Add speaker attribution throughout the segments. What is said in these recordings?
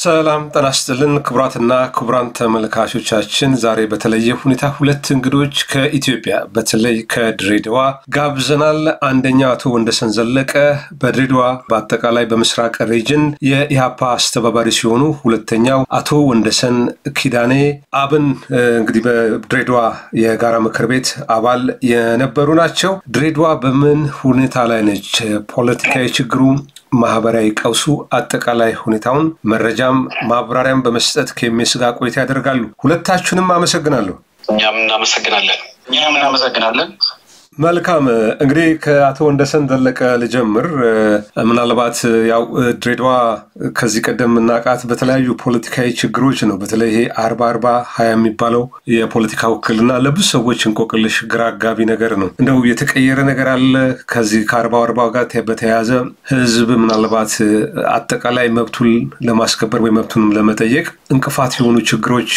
Speaker 1: ሰላም ጤናስጥልን ክቡራትና ክቡራን ተመልካቾቻችን ዛሬ በተለየ ሁኔታ ሁለት እንግዶች ከኢትዮጵያ በተለይ ከድሬዳዋ ጋብዘናል። አንደኛው አቶ ወንደሰን ዘለቀ በድሬዳዋ በአጠቃላይ በምስራቅ ሪጅን የኢሃፓ አስተባባሪ ሲሆኑ ሁለተኛው አቶ ወንደሰን ኪዳኔ አብን እንግዲህ በድሬዳዋ የጋራ ምክር ቤት አባል የነበሩ ናቸው። ድሬዳዋ በምን ሁኔታ ላይ ነች? ፖለቲካዊ ችግሩ ማህበራዊ ቀውሱ አጠቃላይ ሁኔታውን መረጃም ማብራሪያም በመስጠት ከኤምኤስ ጋር ቆይታ ያደርጋሉ። ሁለታችሁንም አመሰግናለሁ።
Speaker 2: እኛም እናመሰግናለን።
Speaker 1: መልካም እንግዲህ ከአቶ ወንደሰን ዘለቀ ልጀምር። ምናልባት ያው ድሬዳዋ ከዚህ ቀደም እናቃት በተለያዩ ፖለቲካዊ ችግሮች ነው። በተለይ ይሄ 40-40-20 የሚባለው የፖለቲካ ውክልና ለብዙ ሰዎች እንቆቅልሽ ግራ አጋቢ ነገር ነው። እንደው የተቀየረ ነገር አለ? ከዚህ ከ40-40 ጋር በተያያዘ ህዝብ ምናልባት አጠቃላይ መብቱን ለማስከበር ወይ መብቱን ለመጠየቅ እንቅፋት የሆኑ ችግሮች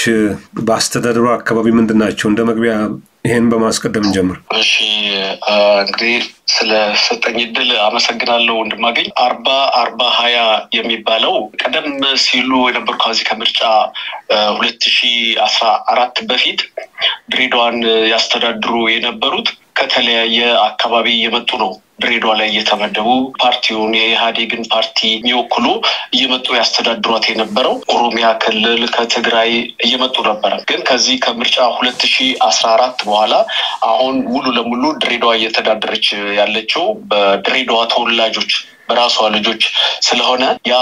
Speaker 1: በአስተዳደሩ አካባቢ ምንድናቸው? እንደ መግቢያ ይሄን በማስቀደም እንጀምር።
Speaker 2: እሺ እንግዲህ ስለ ሰጠኝ እድል አመሰግናለሁ ወንድማገኝ። 40-40-20 የሚባለው ቀደም ሲሉ የነበሩ ከዚህ ከምርጫ 2014 በፊት ድሬዳዋን ያስተዳድሩ የነበሩት ከተለያየ አካባቢ የመጡ ነው። ድሬዳዋ ላይ እየተመደቡ ፓርቲውን የኢህአዴግን ፓርቲ የሚወክሉ እየመጡ ያስተዳድሯት የነበረው ኦሮሚያ ክልል ከትግራይ እየመጡ ነበር። ግን ከዚህ ከምርጫ 2014 በኋላ አሁን ሙሉ ለሙሉ ድሬዳዋ እየተዳደረች ያለችው በድሬዳዋ ተወላጆች በራሷ ልጆች ስለሆነ ያ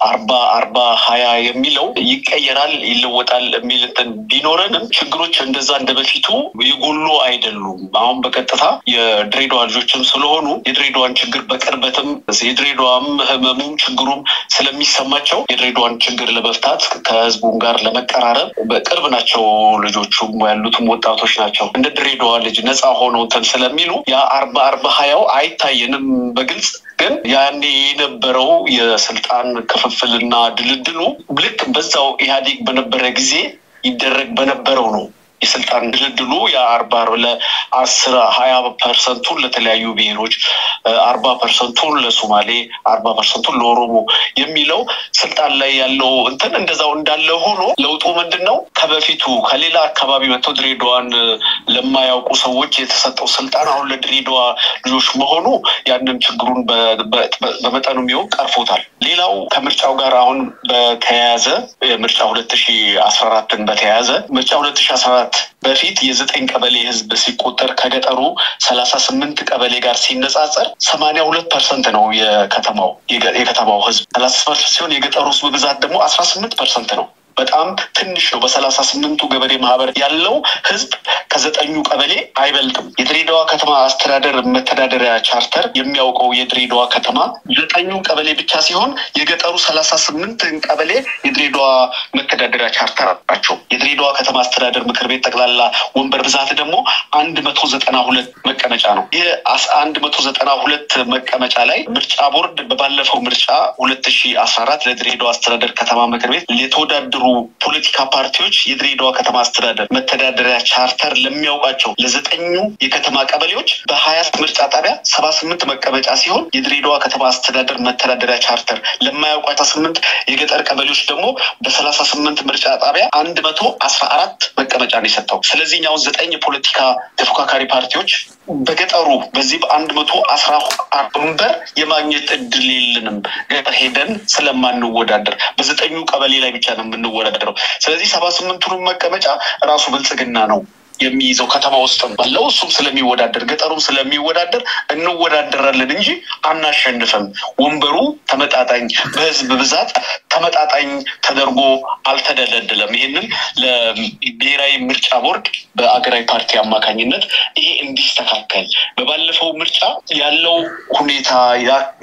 Speaker 2: 40-40-20 የሚለው ይቀየራል ይለወጣል የሚል ቢኖረንም ችግሮች እንደዛ እንደበፊቱ ይጎሉ አይደሉም። አሁን በቀጥታ የድሬዳዋ ልጆችም ስለሆኑ የድሬዳዋን ችግር በቅርበትም የድሬዳዋም ህመሙም ችግሩም ስለሚሰማቸው የድሬዳዋን ችግር ለመፍታት ከህዝቡም ጋር ለመቀራረብ በቅርብ ናቸው። ልጆቹም ያሉትም ወጣቶች ናቸው። እንደ ድሬዳዋ ልጅ ነፃ ሆነው ስለሚሉ ያ 40-40-20 አይታየንም በግልጽ። ግን ያኔ የነበረው የስልጣን ክፍፍልና ድልድሉ ልክ በዛው ኢህአዴግ በነበረ ጊዜ ይደረግ በነበረው ነው። የስልጣን ድልድሉ ያ40 ለ10-20% ለተለያዩ ብሔሮች 40% ለሶማሌ 40% ለኦሮሞ የሚለው ስልጣን ላይ ያለው እንደዛው እንዳለ ሆኖ ለውጡ ምንድነው? ከበፊቱ ከሌላ አካባቢ መጥተው ድሬዳዋን ለማያውቁ ሰዎች የተሰጠው ስልጣን አሁን ለድሬዳዋ ልጆች መሆኑ ያንን ችግሩን በመጠኑ የሚሆን ቀርፎታል። ሌላው ከምርጫው ጋር አሁን በተያያዘ ምርጫ 2014ን በተያያዘ ምርጫ 2014 በፊት የ9 ቀበሌ ህዝብ ሲቆጠር ከገጠሩ 38 ቀበሌ ጋር ሲነጻጸር 82% ነው የከተማው ህዝብ 30% ሲሆን የገጠሩ ህዝብ ብዛት ደግሞ 18% ነው። በጣም ትንሽ ነው። በ38ቱ ገበሬ ማህበር ያለው ህዝብ ከ9 ቀበሌ አይበልጥም። የድሬዳዋ ከተማ አስተዳደር መተዳደሪያ ቻርተር የሚያውቀው የድሬዳዋ ከተማ 9 ቀበሌ ብቻ ሲሆን የገጠሩ 38 ቀበሌ የድሬዳዋ መተዳደሪያ ቻርተር አላቸው። የድሬዳዋ ከተማ አስተዳደር ምክር ቤት ጠቅላላ ወንበር ብዛት ደግሞ 192 መቀመጫ ነው። የ192 መቀመጫ ላይ ምርጫ ቦርድ በባለፈው ምርጫ 2014 ለድሬዳዋ አስተዳደር ከተማ ምክር ቤት የተወዳደሩ ፖለቲካ ፓርቲዎች የድሬዳዋ ከተማ አስተዳደር መተዳደሪያ ቻርተር ለሚያውቃቸው ለ9 የከተማ ቀበሌዎች በ20 ምርጫ ጣቢያ 78 መቀመጫ ሲሆን የድሬዳዋ ከተማ አስተዳደር መተዳደሪያ ቻርተር ለማያውቃቸው 8 የገጠር ቀበሌዎች ደግሞ በ38 ምርጫ ጣቢያ 114 መቀመጫ ነው የሰጠው። ስለዚህ ነው 9 የፖለቲካ ተፎካካሪ ፓርቲዎች በገጠሩ በዚህ በ114 ወንበር የማግኘት እድል የለንም። ገጠር ሄደን ስለማንወዳደር በ9 ቀበሌ ላይ ብቻ ነው የምንወዳደረው። ስለዚህ 78ቱን መቀመጫ ራሱ ብልጽግና ነው የሚይዘው ከተማ ውስጥ ባለው እሱም ስለሚወዳደር ገጠሩም ስለሚወዳደር እንወዳደራለን እንጂ አናሸንፈም። ወንበሩ ተመጣጣኝ በህዝብ ብዛት ተመጣጣኝ ተደርጎ አልተደለደለም። ይሄንን ለብሔራዊ ምርጫ ቦርድ በአገራዊ ፓርቲ አማካኝነት ይሄ እንዲስተካከል በባለፈው ምርጫ ያለው ሁኔታ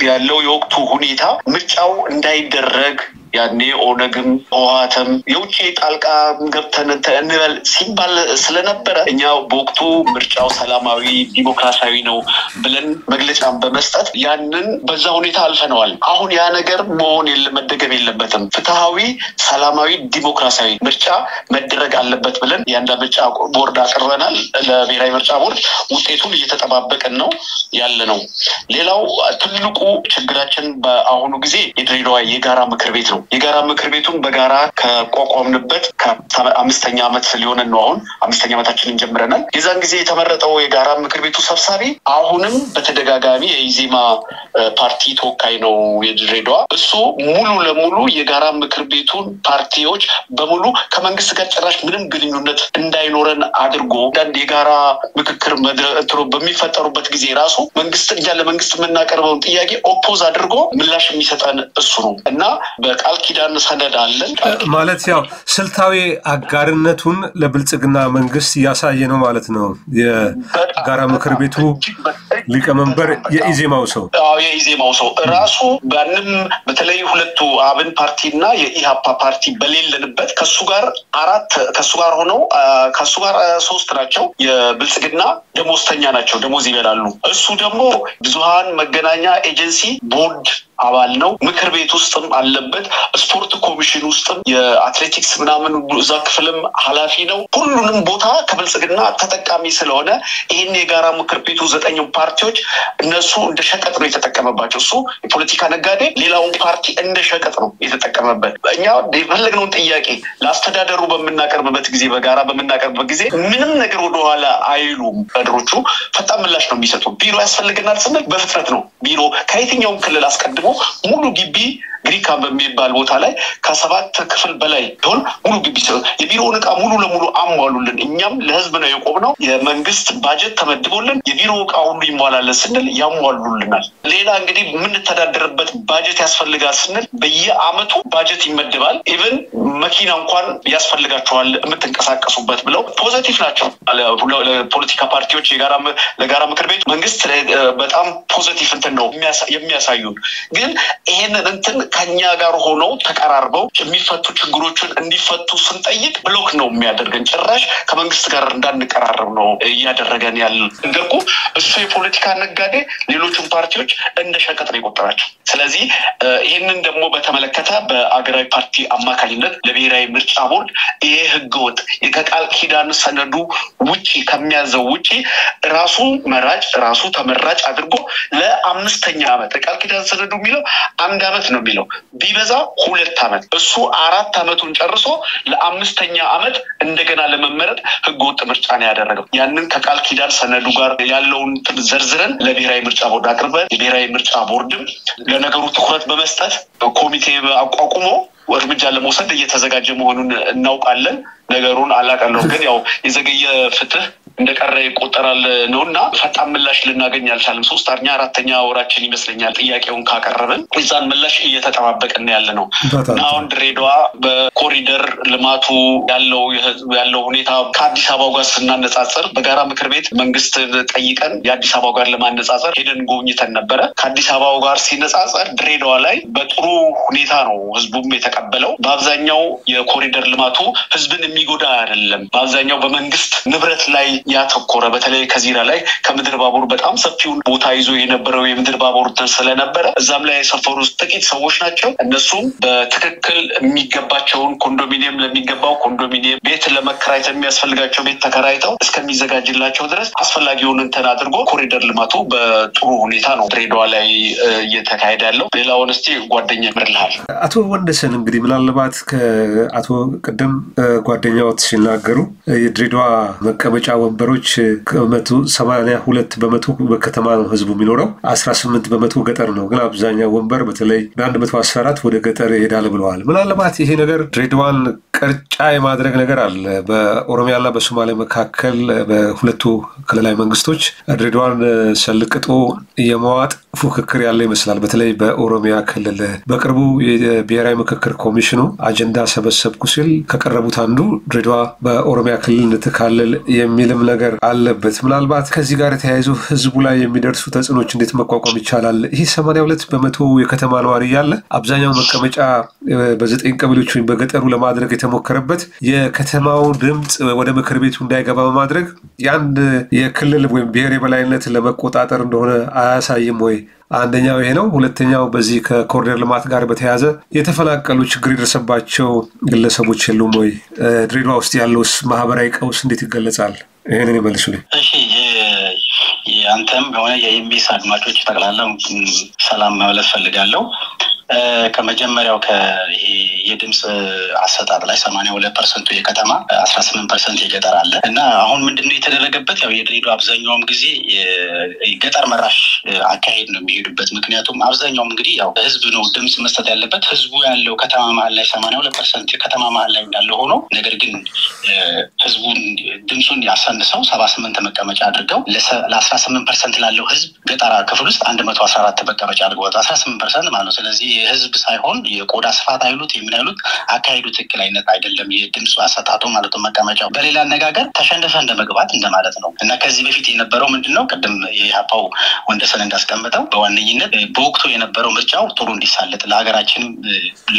Speaker 2: ያለው የወቅቱ ሁኔታ ምርጫው እንዳይደረግ ያኔ ኦነግም ህወሓትም የውጭ ጣልቃ ገብተን እንበል ሲባል ስለነበረ እኛ በወቅቱ ምርጫው ሰላማዊ ዲሞክራሲያዊ ነው ብለን መግለጫን በመስጠት ያንን በዛ ሁኔታ አልፈነዋል። አሁን ያ ነገር መሆን መደገም የለበትም። ፍትሃዊ ሰላማዊ ዲሞክራሲያዊ ምርጫ መደረግ አለበት ብለን ያንዳ ምርጫ ቦርድ አቀርበናል። ለብሔራዊ ምርጫ ቦርድ ውጤቱን እየተጠባበቀን ነው ያለነው። ሌላው ትልቁ ችግራችን በአሁኑ ጊዜ የድሬዳዋ የጋራ ምክር ቤት ነው። ናቸው የጋራ ምክር ቤቱን በጋራ ከቋቋምንበት ከ5ኛ ዓመት ሊሆን ነው አሁን 5ኛ ዓመታችንን ጀምረናል የዛን ጊዜ የተመረጠው የጋራ ምክር ቤቱ ሰብሳቢ አሁንም በተደጋጋሚ የኢዜማ ፓርቲ ተወካይ ነው የድሬዳዋ እሱ ሙሉ ለሙሉ የጋራ ምክር ቤቱን ፓርቲዎች በሙሉ ከመንግስት ጋር ጭራሽ ምንም ግንኙነት እንዳይኖረን አድርጎ አንድ የጋራ ምክክር መድረክ በሚፈጠሩበት ጊዜ ራሱ መንግስት ያለ መንግስት መናቀርበውን ጥያቄ ኦፖዝ አድርጎ ምላሽ የሚሰጠን እሱ ነው እና በቃል ኪዳን ሰነድ አለን
Speaker 1: ማለት ያው ስልታዊ አጋርነቱን ለብልጽግና መንግስት ያሳየ ነው ማለት ነው የጋራ ምክር ቤቱ ሊቀመንበር የኢዜማው ሰው ራሱ ባንም በተለይ ሁለቱ አብን ፓርቲና የኢሃፓ ፓርቲ በሌለንበት ከሱ ጋር ሆነው ከሱ ጋር 3 ናቸው የብልጽግና ደሞዝተኛ ናቸው ደሞዝ ይበላሉ እሱ ደግሞ ብዙሃን መገናኛ ኤጀንሲ ቦርድ አባል ነው ምክር ቤት ውስጥም አለበት ስፖርት ኮሚሽን ውስጥም የአትሌቲክስ ምናምን እዛ ክፍልም ኃላፊ ነው ሁሉንም ቦታ ከብልጽግና ተጠቃሚ ስለሆነ ይሄን የጋራ ምክር ቤቱ 9 ፓርቲዎች እነሱ እንደ ሸቀጥ ነው የተጠቀመባቸው እሱ የፖለቲካ ነጋዴ ሌላውን ፓርቲ እንደ ሸቀጥ ነው የተጠቀመበት እኛ የፈለግነውን ጥያቄ ለአስተዳደሩ በመናቀርብበት ጊዜ በጋራ በመናቀርብበት ጊዜ ምንም ነገር ወደ ኋላ አይሉም አድሮቹ ፈጣን ምላሽ ነው የሚሰጡ ቢሮ ያስፈልገናል ስንል በፍጥነት ነው ቢሮ ከየትኛውም ክልል አስቀድሞ ሙሉ ግቢ ግሪካ በሚባል ቦታ ላይ ከ7 ክፍል በላይ ሆን ሙሉ ግቢ የቢሮውን ዕቃ ሙሉ ለሙሉ አሟሉልን እኛም ለህዝብ ነው የቆምነው የመንግስት ባጀት ተመድቦልን የቢሮ ዕቃ ሁሉ ይሟላል ስንል ያሟሉልናል ሌላ እንግዲህ ምን ተዳደረበት ባጀት ያስፈልጋል ስንል በየአመቱ ባጀት ይመደባል ኢቭን መኪና እንኳን ያስፈልጋቸዋል የምትንቀሳቀሱበት ብለው ፖዚቲቭ ናቸው ለፖለቲካ ፓርቲዎች ለጋራ ምክር ቤት መንግስት በጣም ፖዚቲቭ እንትን ነው የሚያሳዩን ግን ይሄንን እንትን ከኛ ጋር ሆነው ተቀራርበው የሚፈቱ ችግሮችን እንዲፈቱ ስንጠይቅ ብሎክ ነው የሚያደርገን ጭራሽ ከመንግስት ጋር እንዳንቀራረብ ነው ያደረገን እንደርኩ እሱ የፖለቲካ ነጋዴ ሌሎችም ፓርቲዎች እንደ ሸቀጥ ነው የቆጠራቸው ስለዚህ ይሄንን ደግሞ በተመለከተ በአገራዊ ፓርቲ አማካኝነት ለብሔራዊ ምርጫ ቦርድ ይሄ ህገወጥ የቃል ኪዳን ሰነዱ ውጪ ከሚያዘው ውጪ ራሱ መራጭ ራሱ ተመራጭ አድርጎ ለ5ኛ ዓመት ቃል ኪዳን ሰነዱ የሚለው 1 ዓመት ነው የሚለው ቢበዛ 2 ዓመት እሱ 4 ዓመቱን ጨርሶ ለ5ኛ ዓመት እንደገና ለመመረጥ ህገወጥ ምርጫ ነው ያደረገው ያንን ከቃል ኪዳን ሰነዱ ጋር ያለውን ዘርዝረን ለብሔራዊ ምርጫ ቦርድ አቅርበን የብሔራዊ ምርጫ ቦርድም ለነገሩ ትኩረት በመስጠት ኮሚቴ አቋቁሞ እርምጃ ለመውሰድ እየተዘጋጀ መሆኑን እናውቃለን ነገሩን አላቀለው ግን ያው የዘገየ ፍትህ እንደቀረ ይቆጠራል ነውና ፈጣን ምላሽ ልናገኝ አልቻለም 3ኛ 4ኛ ወራችን ይመስለኛል ጥያቄውን ካቀረበን እዛን ምላሽ እየተጠባበቀን ያለነው አሁን ድሬዳዋ በኮሪደር ልማቱ ያለው ሁኔታ ከአዲስ አበባ ጋር ስናነጻጽር በጋራ ምክር ቤት መንግስት ጠይቀን የአዲስ አበባ ጋር ለማነጻጸር ሄደን ጎብኝተን ነበር ከአዲስ አበባ ጋር ሲነጻጸር ድሬዳዋ ላይ በጥሩ ሁኔታ ነው ህዝቡም የተቀበለው በአብዛኛው የኮሪደር ልማቱ ህዝብን የሚጎዳ አይደለም በአብዛኛው በመንግስት ንብረት ላይ ያተኮረ በተለይ ከዚራ ላይ ከምድር ባቡር በጣም ሰፊውን ቦታ ይዞ የነበረው የምድር ባቡር ስለነበረ እዛም ላይ የሰፈሩ ጥቂት ሰዎች ናቸው እነሱም በትክክል የሚገባቸውን ኮንዶሚኒየም ለሚገባው ኮንዶሚኒየም ቤት ለመከራየት የሚያስፈልጋቸው ቤት ተከራይተው እስከሚዘጋጅላቸው ድረስ አስፈላጊውን እንትን አድርጎ ኮሪደር ልማቱ በጥሩ ሁኔታ ነው ድሬዳዋ ላይ እየተካሄደ ያለው ሌላውን እስቲ ጓደኛ ምርልሃል አቶ ወንደሰን እንግዲህ ምናልባት ከአቶ ቀደም ጓደኛዎት ሲናገሩ የድሬዳዋ መቀመጫ ወንበሮች ከ182% በከተማ ነው ህዝቡ የሚኖረው 18% ገጠር ነው ግን አብዛኛው ወንበር በተለይ በ114 ወደ ገጠር ይሄዳል ብለዋል ምናልባት ይሄ ነገር ድሬዳዋን ቅርጫ የማድረግ ነገር አለ በኦሮሚያና በሶማሌ መካከል በሁለቱ ክልላዊ መንግስቶች ድሬዳዋን ሰልቅጦ የመዋጥ ፉክክር ያለ ይመስላል በተለይ በኦሮሚያ ክልል በቅርቡ የብሔራዊ ምክክር ኮሚሽኑ አጀንዳ ሰበሰብኩ ሲል ከቀረቡት አንዱ ድሬዳዋ በኦሮሚያ ክልል እንድትካለል የሚልም ነገር አለበት ምናልባት ከዚህ ጋር ተያይዞ ህዝቡ ላይ የሚደርሱ ተጽዕኖች እንዴት መቋቋም ይቻላል ይሄ 82% የከተማ ነዋሪ ያለ አብዛኛው መቀመጫ በ9 ቀበሌዎች ወይም በገጠሩ ለማድረግ የተሞከረበት የከተማው ድምጽ ወደ ምክር ቤቱ እንዳይገባ በማድረግ ያንድ የክልል ወይም ብሔር የበላይነት ለመቆጣጠር እንደሆነ አያሳይም ወይ አንደኛው ይሄ ነው ሁለተኛው በዚህ ከኮሪደር ልማት ጋር በተያያዘ የተፈናቀሉ ችግር ይደርሰባቸው ግለሰቦች የሉም ወይ ድሬዳዋ ውስጥ ያለውስ ማህበራዊ ቀውስ እንዴት ይገለጻል ይሄንን ይመልሱልኝ
Speaker 3: እሺ አንተም በሆነ የኢምቢስ አድማጮች ተቀላላው ሰላም ማለት ፈልጋለሁ ከመጀመሪያው የድምጽ አሰጣጥ ላይ 82% የከተማ 18% የገጠር አለ እና አሁን ምንድነው የተደረገበት ያው የድሬዳዋ አብዛኛውም ጊዜ ገጠር መራሽ አካሄድ ነው የሚሄዱበት ምክንያቱም አብዛኛውም እንግዲህ ያው ህዝብ ነው ድምጽ መስጠት ያለበት ህዝቡ ያለው ከተማ መሃል ላይ 82% ከተማ መሃል ላይ እንዳለ ሆኖ ነገር ግን ህዝቡን ድምጹን ያሳንሰው 78 መቀመጫ አድርገው ለ18% ላለው ህዝብ ገጠራ ክፍል ውስጥ 114 መቀመጫ አድርገው 18% ማለት ነው ስለዚህ ህዝብ ሳይሆን የቆዳ ስፋት አይሉት የምናይሉት አካሄዱ ትክክል አይደለም የድምጽ አሰጣጡ ማለት ነው መቀመጫው በሌላ አነጋገር ተሸንፈ እንደመግባት እንደማለት ነው እና ከዚህ በፊት የነበረው ምንድነው ቀደም የኢህአፓው ወንደሰን እንዳስቀመጠው በዋነኝነት በወቅቱ የነበረው ምርጫው ጥሩ እንዲሳለጥ ለሀገራችን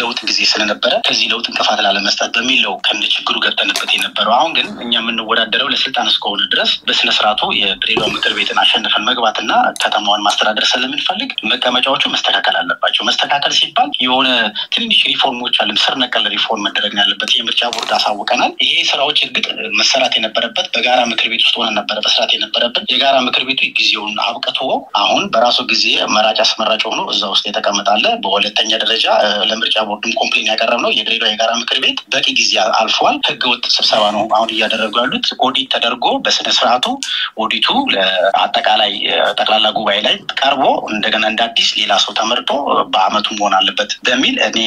Speaker 3: ለውጥ ጊዜ ስለነበረ ከዚህ ለውጥ እንቅፋት ላለመስጠት በሚለው ከነችግሩ ገብተንበት የነበረው አሁን ግን እኛ የምንወዳደረው ለስልጣን እስከሆነ ድረስ በስነ ስርዓቱ የድሬዳዋ ምክር ቤትን አሸንፈን መግባትና ከተማዋን ማስተዳደር ስለምንፈልግ መቀመጫዎቹ መስተካከል አለባቸው መስተካከል ሲባል የሆነ ትንሽ ሪፎርሞች አሉ ስር ነቀል ሪፎርም መደረግ ያለበት የምርጫ ቦርድ አሳውቀናል ይሄ ስራዎች እርግጥ መሰራት የነበረበት በጋራ ምክር ቤት ውስጥ ሆነ ነበር በስርዓት የነበረበት የጋራ ምክር ቤቱ ጊዜውን አብቅቶ አሁን በራሱ ጊዜ መራጭ አስመራጭ ሆኖ እዛ ውስጥ የተቀመጣለ በሁለተኛ ደረጃ ለምርጫ ቦርድም ኮምፕሌን ያቀረብነው የድሬዳዋ የጋራ ምክር ቤት በቂ ጊዜ አልፏል ህገወጥ ስብሰባ ነው አሁን እያደረጉ ያሉት ኦዲት ተደርጎ በስነ ስርዓቱ ኦዲቱ ለአጠቃላይ ጠቅላላ ጉባኤ ላይ ቀርቦ እንደገና እንደ አዲስ ሌላ ሰው ተመርጦ በአመቱ መሆን አለበት በሚል እኔ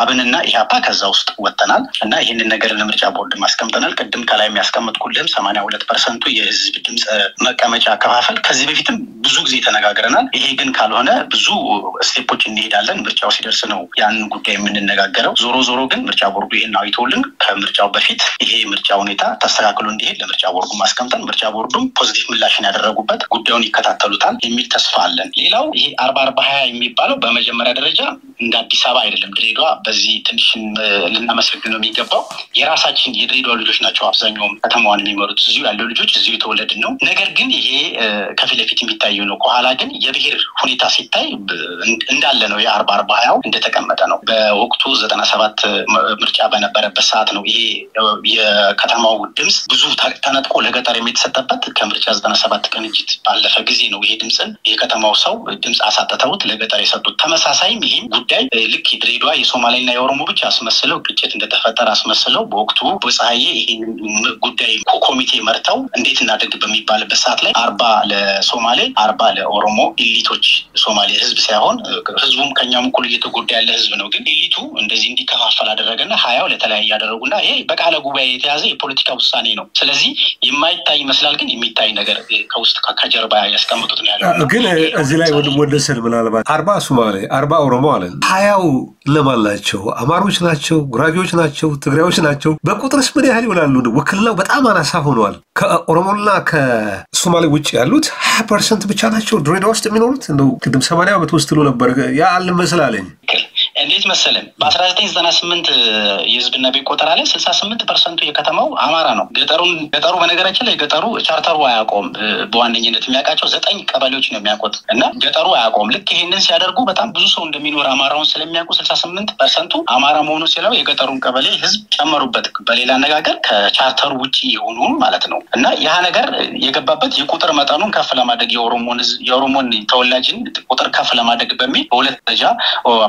Speaker 3: አብንና ኢህአፓ ከዛ ውስጥ ወጥተናል እና ይሄንን ነገር ለምርጫ ቦርድ ማስቀምጠናል ቅድም ከላይ የሚያስቀምጥኩልህም 82% የህዝብ ድምጽ መቀመጫ አከፋፈል ከዚህ በፊትም ብዙ ጊዜ ተነጋግረናል ይሄ ግን ካልሆነ ብዙ ስቴፖች እንሄዳለን ምርጫው ሲደርስ ነው ያን ጉዳይ የምንነጋገረው ዞሮ ግን ምርጫ ቦርዱ ይሄን አይቶልን ከምርጫው በፊት ይሄ ምርጫ ሁኔታ ተስተካክሎ እንዲሄድ ለምርጫ ቦርዱ ማስቀምጠን ምርጫ ቦርዱም ፖዚቲቭ ምላሽን ያደረጉበት ጉዳዩን ይከታተሉታል የሚል ተስፋ አለን ሌላው ይሄ 40-40-20 የሚባለው በመጀመሪያ ደረጃ እንደ አዲስ አበባ አይደለም ድሬዳዋ በዚህ ትንሽ ልናመሰግነው የሚገባው የራሳችን የድሬዳዋ ልጆች ናቸው አብዛኛው ከተማዋን የሚመሩት እዚሁ ያለው ልጆች እዚሁ የተወለድን ነው ነገር ግን ይሄ ከፊት ለፊት የሚታየው ነው ከኋላ ግን የብሔር ሁኔታ ሲታይ እንዳለ ነው የ40-40-20 እንደተቀመጠ ነው በወቅቱ 97 ምርጫ በነበረበት ሰዓት ነው ይሄ የከተማው ድምጽ ብዙ ተነጥቆ ለገጠር የሚተሰጠበት ከምርጫ 97 ቅንጅት ባለፈ ጊዜ ነው ይሄ ድምጽን የከተማው ሰው ድምጽ አሳጥተውት ለገጠር የሰጡት ተመሳሳይም ይሄ ጉዳይ ልክ ድሬዳዋ የሶማሌና የኦሮሞ ብቻ አስመስለው ግጭት እንደተፈጠረ አስመስለው በወቅቱ በፀሐዬ ይሄን ጉዳይ ኮሚቴ መርተው እንዴት እናደግ በሚባልበት ሰዓት ላይ 40 ለሶማሌ 40 ለኦሮሞ ኢሊቶች ሶማሌ ህዝብ ሳይሆን ህዝቡም ከኛም እኩል እየተጎዳ ያለ ህዝብ ነው ግን ኢሊቱ እንደዚህ እንዲከፋፈል አደረገና 20 ለተለያየ ያደረጉና ይሄ በቃለ ጉባኤ የተያዘ የፖለቲካ ውሳኔ ነው ስለዚህ የማይታይ ይመስላል ግን የሚታይ ነገር ከውስጥ ከጀርባ ያስቀምጡት ነው ያለው
Speaker 1: ግን እዚህ ላይ ወደ ሰል ምናልባት 40 ሶማሌ 40 ኦሮሞ አለን 20 ለማላቸው አማሮች ናቸው ጉራጌዎች ናቸው ትግራዮች ናቸው በቁጥርስ ምን ያህል ይሆናሉ ወክልናው በጣም አናሳ ሆኗል ከኦሮሞና ከሶማሌ ውጭ ያሉት 20% ብቻ ናቸው ድሬዳዋ ውስጥ የሚኖሩት እንደው ቅድም 80 ዓመት ውስጥ ነበር ያ አልመሰላለኝ
Speaker 3: እንዴት መሰለን በ1998 የህዝብና ቤት ቆጠራ ላይ 68% የከተማው አማራ ነው ገጠሩ በነገራችን ላይ ገጠሩ ቻርተሩ አያቆም በዋነኝነት የሚያውቃቸው 9 ቀበሌዎች ነው የሚያውቁት እና ገጠሩ አያቆም ልክ ይሄንን ሲያደርጉ በጣም ብዙ ሰው እንደሚኖር አማራውን ስለሚያውቁ 68% አማራ መሆኑ ሲለው የገጠሩን ቀበሌ ህዝብ ጨመሩበት በሌላ አነጋገር ከቻርተሩ ውጪ የሆኑ ማለት ነው እና ያ ነገር የገባበት የቁጥር መጠኑን ከፍ ለማድረግ የኦሮሞን ተወላጅን ቁጥር ከፍ ለማድረግ በሚል በሁለት ደረጃ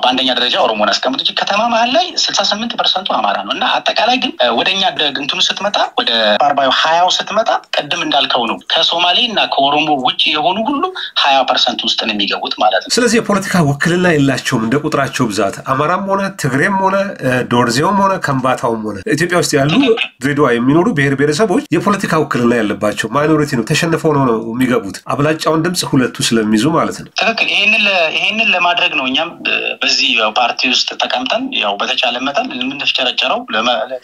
Speaker 3: በአንደኛ ደረጃ ኦሮሞን አስቀምጡ ከተማ መሃል ላይ 68% አማራ ነው እና አጠቃላይ ግን ወደኛ እንትኑ ስትመጣ ወደ 40-20 ስትመጣ ቀድም እንዳልከው ነው ከሶማሌና ከኦሮሞ ውጪ የሆኑ ሁሉ 20% ውስጥ ነው የሚገቡት ማለት ነው
Speaker 1: ስለዚህ የፖለቲካ ውክልና የላቸውም እንደ ቁጥራቸው ብዛት አማራም ሆነ ትግሬም ሆነ ዶርዜውም ሆነ ከምባታውም ሆነ ኢትዮጵያ ውስጥ ያሉ ድሬዳዋ የሚኖሩ ብሔረሰቦች የፖለቲካ ውክልና ያለባቸው ማይኖሪቲ ነው ተሸንፈው ነው የሚገቡት አብላጫውን ድምጽ ሁለቱ ስለሚይዙ ማለት ነው
Speaker 3: ትክክል ይሄንን ለማድረግ ነው እኛም በዚህ ፓርቲ ውስጥ ተቀምጠን ያው በተቻለ መጠን ለምንፍጨረጨረው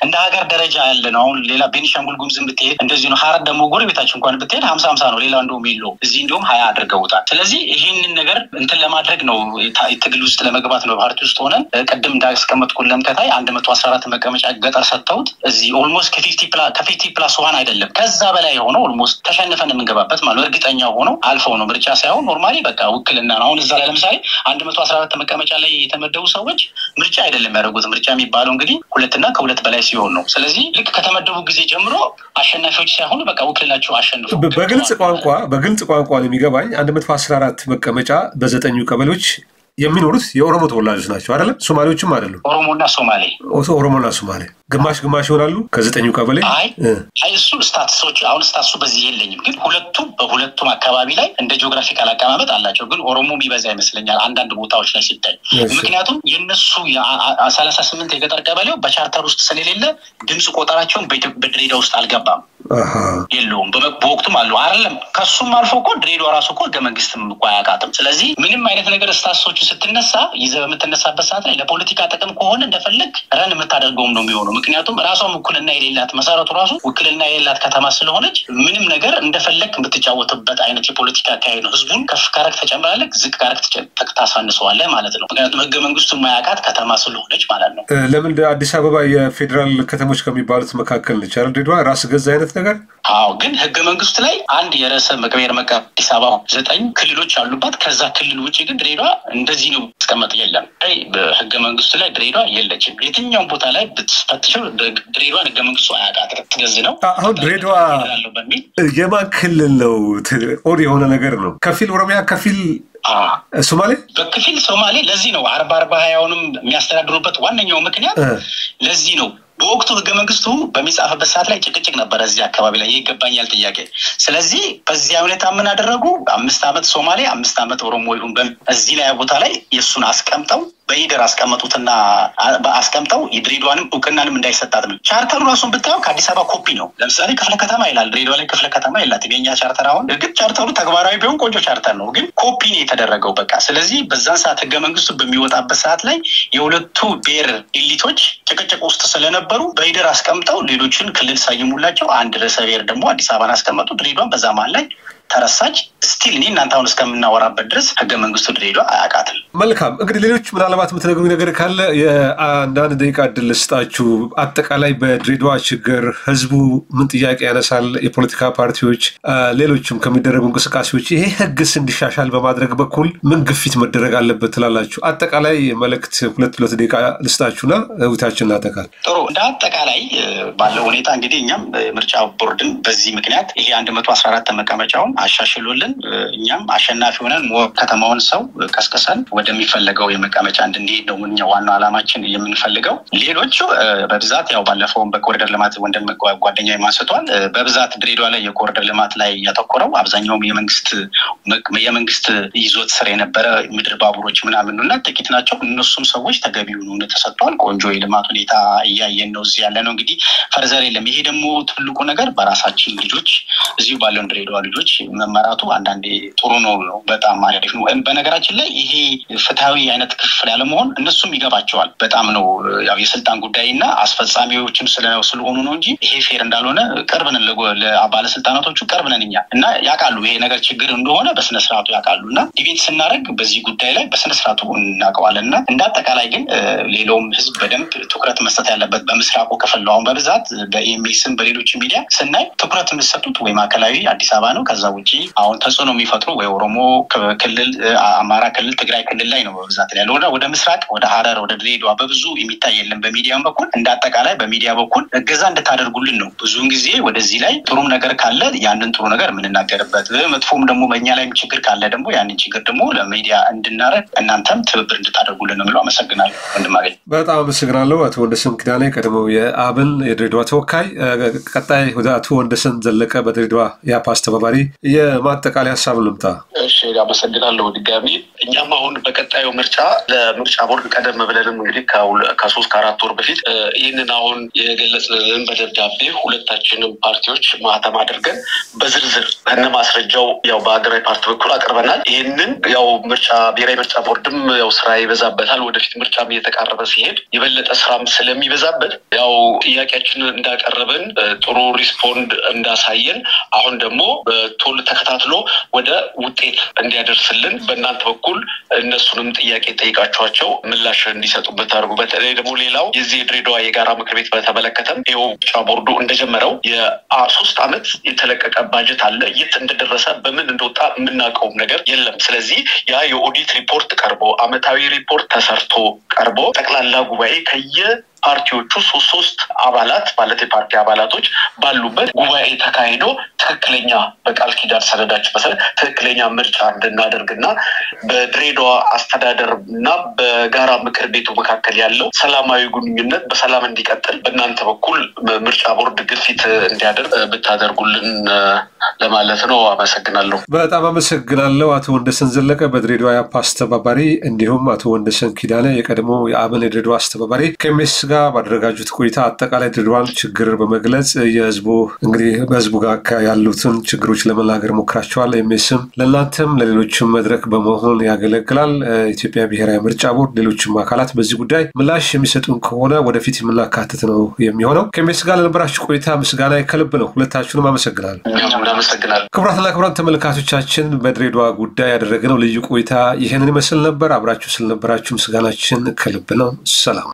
Speaker 3: እንደ ሀገር ደረጃ ያለ ነው አሁን ሌላ ቤኒሻንጉል ጉሙዝን ብትሄድ እንደዚህ ነው ሀረር ደግሞ ጎረቤታችን እንኳን ብትሄድ 50-50 ነው ሌላ እንደውም ይለው እዚህ እንደውም 20 አድርገውታል ስለዚህ ይሄንን ነገር እንትን ለማድረግ ነው ትግል ውስጥ ለመግባት ነው ፓርቲ ውስጥ ሆነን ቅድም እንዳስቀመጥኩልም ከታይ 114 መቀመጫ ገጠር ሰጥተውት እዚህ ኦልሞስት ከ50+1 አይደለም ከዛ በላይ ሆኖ ኦልሞስት ተሸንፈን የምንገባበት ማለት እርግጠኛ ሆኖ አልፈው ነው ምርጫ ሳይሆን ኖርማሊ በቃ ውክልና ነው አሁን እዛ ላይ ለምሳሌ 114 መቀመጫ ላይ የተመደቡ ሰዎች ምርጫ አይደለም ያደረጉት ምርጫ የሚባለው እንግዲህ ሁለትና ከሁለት በላይ ሲሆን ነው ስለዚህ ልክ ከተመደቡ ጊዜ ጀምሮ አሸናፊዎች ሳይሆኑ በቃ ውክልናቸው አሸንፉ
Speaker 1: በግልጽ ቋንቋ ነው የሚገባኝ 114 መቀመጫ በ9 ቀበሌዎች የሚኖሩት የኦሮሞ ተወላጆች ናቸው አይደለም? ሶማሌዎችም አይደሉም?
Speaker 3: ኦሮሞና
Speaker 1: ሶማሌ ግማሽ ይሆናሉ ከ9 ቀበሌ።
Speaker 3: አይ እሱ ስታትሶች አሁን ስታትሱ በዚህ የለኝም፣ ግን በሁለቱም አካባቢ ላይ እንደ ጂኦግራፊካል አቀማመጥ አላቸው። ግን ኦሮሞ የሚበዛ ይመስለኛል አንዳንድ ቦታዎች ላይ ሲታይ። ምክንያቱም የነሱ 38 የገጠር ቀበሌው በቻርተር ውስጥ ስለሌለ ድምጽ ቆጠራቸውን በድሬዳዋ ውስጥ አልገባም። የለውም። በወቅቱም አሉ አይደለም። ከሱም አልፎ እኮ ድሬዳዋ ራሱ እኮ ህገ መንግስትም እኮ አያውቃትም። ስለዚህ ምንም አይነት ነገር ስታትሶቹ ስትነሳ ይዘህ በምትነሳበት ሰዓት ላይ ለፖለቲካ ጥቅም ከሆነ እንደፈለግ ረን የምታደርገውም ነው የሚሆነው። ምክንያቱም ራሷም ውክልና የሌላት መሰረቱ ራሱ ውክልና የሌላት ከተማ ስለሆነች ምንም ነገር እንደፈለግ የምትጫወትበት አይነት የፖለቲካ አካሄድ ነው። ህዝቡን ከፍ ካረክ ተጨምራለህ፣ ዝቅ ካረክ ታሳንሰዋለህ ማለት ነው። ምክንያቱም ህገ መንግስቱ የማያውቃት ከተማ ስለሆነች ማለት ነው።
Speaker 1: ለምን አዲስ አበባ የፌዴራል ከተሞች ከሚባሉት መካከል ነች አይደል ድሬዳዋ? ራስ ገዛ አይነት ነገር።
Speaker 3: አዎ፣ ግን ህገ መንግስቱ ላይ አንድ የርዕሰ ብሔር መቀመጫ አዲስ አበባ 9 ክልሎች አሉባት። ከዛ ክልል ውጪ ግን ድሬዳዋ እንደዚህ ነው ተቀመጥ የለም። በህገ መንግስቱ ላይ ድሬዳዋ የለችም። የትኛውም ቦታ ላይ ብትፈትሽው ድሬዳዋን ህገ መንግስቱ አያውቃትም። ትገዝ ነው።
Speaker 1: አሁን ድሬዳዋ የማን ክልል ነው? ኦር የሆነ ነገር ነው። ከፊል ኦሮሚያ ከፊል ሶማሌ
Speaker 3: በከፊል ሶማሌ። ለዚህ ነው 40-20ውንም የሚያስተዳድሩበት ዋነኛው ምክንያት ለዚህ ነው። በወቅቱ ህገ መንግስቱ በሚጻፍበት ሰዓት ላይ ጭቅጭቅ ነበር እዚህ አካባቢ ላይ ይገባኛል ጥያቄ። ስለዚህ በዚያ ሁኔታ ምን አደረጉ? 5 ዓመት ሶማሌ 5 ዓመት ኦሮሞ ይሁን በዚህ ላይ ቦታ ላይ የሱን አስቀምጠው በኢደር አስቀመጡትና አስቀምጠው የድሬዳዋንም እውቅናንም እንዳይሰጣት ነው። ቻርተሩ ራሱን ብታየው ከአዲስ አበባ ኮፒ ነው። ለምሳሌ ክፍለ ከተማ ይላል፣ ድሬዳዋ ላይ ክፍለ ከተማ የላት። የኛ ቻርተር አሁን እርግጥ ቻርተሩ ተግባራዊ ቢሆን ቆንጆ ቻርተር ነው፣ ግን ኮፒ ነው የተደረገው በቃ። ስለዚህ በዛን ሰዓት ህገ መንግስቱ በሚወጣበት ሰዓት ላይ የሁለቱ ብሔር ኤሊቶች ጭቅጭቅ ውስጥ ስለነበሩ በኢደር አስቀምጠው ሌሎችን ክልል ሳይሙላቸው አንድ ርዕሰ ብሔር ደግሞ አዲስ አበባን አስቀመጡ። ድሬዳዋን በዛ መሀል ላይ ተረሳች። ስቲል እኔ እናንተ አሁን እስከምናወራበት ድረስ ህገ መንግስቱ ድሬዳዋ አያውቃትም።
Speaker 1: መልካም። እንግዲህ ሌሎች ምናልባት የምትነግሩኝ ነገር ካለ የአንዳንድ ደቂቃ እድል ልስጣችሁ። አጠቃላይ በድሬዳዋ ችግር ህዝቡ ምን ጥያቄ ያነሳል? የፖለቲካ ፓርቲዎች፣ ሌሎችም ከሚደረጉ እንቅስቃሴዎች ይሄ ህግስ እንዲሻሻል በማድረግ በኩል ምን ግፊት መደረግ አለበት ትላላችሁ? አጠቃላይ መልእክት 2 ደቂቃ ልስጣችሁና ውይይታችንን እናጠቃል።
Speaker 3: ጥሩ። እንደ አጠቃላይ ባለው ሁኔታ እንግዲህ እኛም ምርጫ ቦርድን በዚህ ምክንያት ይሄ 114 መቀመጫውን አሻሽሉልን እኛም አሸናፊ ሆነን ከተማውን ሰው ቀስቀሰን ወደሚፈልገው የመቀመጫ እንድንሄድ ነው እኛ ዋናው ዓላማችን የምንፈልገው። ሌሎቹ በብዛት ያው ባለፈው በኮሪደር ልማት ወንድም ጓደኛዬ ማንስቷል። በብዛት ድሬዳዋ ላይ የኮሪደር ልማት ላይ ያተኮረው አብዛኛውም የመንግስት ይዞት ስር የነበረ ምድር ባቡሮች ምናምን ነውና ጥቂት ናቸው። እነሱም ሰዎች ተገቢውን ነው ተሰጥቷል። ቆንጆ የልማት ሁኔታ እያየን ነው እዚህ ያለ ነው። እንግዲህ ፈርዘር የለም። ይሄ ደግሞ ትልቁ ነገር በራሳችን ልጆች እዚሁ ባለው ድሬዳዋ ልጆች መመራቱ አንዳንዴ ጥሩ ነው፣ በጣም አሪፍ ነው። በነገራችን ላይ ይሄ ፍትሃዊ አይነት ክፍል ያለ መሆን እነሱም ይገባቸዋል። በጣም ነው ያው የስልጣን ጉዳይና አስፈጻሚዎችም ስለሆኑ ነው እንጂ ይሄ ፌር እንዳልሆነ ቅርብ ነን ለባለስልጣናቶቹ ቅርብ ነን እኛ እና ያውቃሉ ይሄ ነገር ችግር እንደሆነ በስነ ስርዓቱ ያውቃሉና ዲቤት ስናደርግ በዚህ ጉዳይ ላይ በስነ ስርዓቱ እናውቀዋለንና እንዳጠቃላይ ግን ሌላውም ህዝብ በደንብ ትኩረት መስጠት ያለበት በምስራቁ ክፍል ነው። አሁን በብዛት በኤምኤስም በሌሎች ሚዲያ ስናይ ትኩረት መስጠቱት ወይ ማዕከላዊ አዲስ አበባ ነው። ከዛ ውጪ አሁን ተጽዕኖ የሚፈጥሩ ወይ ኦሮሞ ክልል፣ አማራ ክልል፣ ትግራይ ክልል ላይ ነው በብዛት ያለው። ወደ ምስራቅ ወደ ሐረር ወደ ድሬዳዋ በብዙ የሚታይ የለም በሚዲያም በኩል። እንዳጠቃላይ በሚዲያ በኩል እገዛ እንድታደርጉልን ነው። ብዙውን ጊዜ ወደዚህ ላይ ጥሩም ነገር ካለ ያንን ጥሩ ነገር የምንናገርበት፣ መጥፎም ደግሞ በእኛ ላይ ችግር ካለ ደግሞ ያንን ችግር ደግሞ ለሚዲያ እንድናረግ እናንተም ትብብር እንድታደርጉልን ነው የምለው። አመሰግናለሁ ወንድማገኝ።
Speaker 1: በጣም አመሰግናለሁ አቶ ወንደሰን ኪዳኔ ቀድሞው የአብን የድሬዳዋ ተወካይ። ቀጣይ ወደ አቶ ወንደሰን ዘለቀ በድሬዳዋ የአፓ አስተባባሪ የማጠቃለያ ሀሳብ ልምጣ።
Speaker 2: እሺ አመሰግናለሁ ድጋሚ። እኛም አሁን በቀጣዩ ምርጫ ለምርጫ ቦርድ ቀደም ብለንም እንግዲህ ከ3-4 ወር በፊት ይህንን አሁን የገለጽን በደብዳቤ ሁለታችንም ፓርቲዎች ማህተም አድርገን በዝርዝር ከነ ማስረጃው ያው በአገራዊ ፓርቲ በኩል አቅርበናል። ይህንን ያው ብሔራዊ ምርጫ ቦርድም ያው ስራ ይበዛበታል። ወደፊት ምርጫም እየተቃረበ ሲሄድ የበለጠ ስራም ስለሚበዛበት ያው ጥያቄያችንን እንዳቀረብን ጥሩ ሪስፖንድ እንዳሳየን አሁን ደግሞ ቶሎ ተከታትሎ ወደ ውጤት እንዲያደርስልን በእናንተ በኩል እነሱንም ጥያቄ ጠይቃቸዋቸው ምላሽ እንዲሰጡበት አድርጉ። በተለይ ደግሞ ሌላው የዚህ የድሬዳዋ የጋራ ምክር ቤት በተመለከተም ይኸው ምርጫ ቦርዱ እንደጀመረው የ3 ዓመት የተለቀቀ ባጀት አለ። የት እንደደረሰ በምን እንደወጣ የምናውቀውም ነገር የለም። ስለዚህ ያ የኦዲት ሪፖርት ቀርቦ አመታዊ ሪፖርት ተሰርቶ ቀርቦ ጠቅላላ ጉባኤ ፓርቲዎቹ ሶስት አባላት ማለት የፓርቲ አባላቶች ባሉበት ጉባኤ ተካሂዶ ትክክለኛ በቃል ኪዳን ሰነዳቸው መሰረት ትክክለኛ ምርጫ እንድናደርግና በድሬዳዋ አስተዳደርና በጋራ ምክር ቤቱ መካከል ያለው ሰላማዊ ግንኙነት በሰላም እንዲቀጥል በእናንተ በኩል ምርጫ ቦርድ ግፊት እንዲያደርግ ብታደርጉልን ለማለት ነው። አመሰግናለሁ።
Speaker 1: በጣም አመሰግናለሁ አቶ ወንደሰን ዘለቀ በድሬዳዋ የአፓ አስተባባሪ እንዲሁም አቶ ወንደሰን ኪዳነ የቀድሞ የአብን የድሬዳዋ አስተባባሪ ከኤምኤስ ጋር ባደረጋችሁት ቆይታ አጠቃላይ ድሬዳዋን ችግር በመግለጽ የህዝቡ እንግዲህ በህዝቡ ጋር ያሉትን ችግሮች ለመናገር ሞክራችኋል። ኤምኤስም ለእናንተም ለሌሎችም መድረክ በመሆን ያገለግላል። ኢትዮጵያ ብሔራዊ ምርጫ ቦርድ ሌሎችም አካላት በዚህ ጉዳይ ምላሽ የሚሰጡን ከሆነ ወደፊት የምናካትት ነው የሚሆነው። ከኤምኤስ ጋር ለነበራችሁ ቆይታ ምስጋና ከልብ ነው። ሁለታችሁንም አመሰግናለሁ። ክቡራትና ክቡራን ተመልካቾቻችን በድሬዳዋ ጉዳይ ያደረግነው ልዩ ቆይታ ይሄንን ይመስል ነበር። አብራችሁ ስለነበራችሁ ምስጋናችን ከልብ ነው። ሰላም።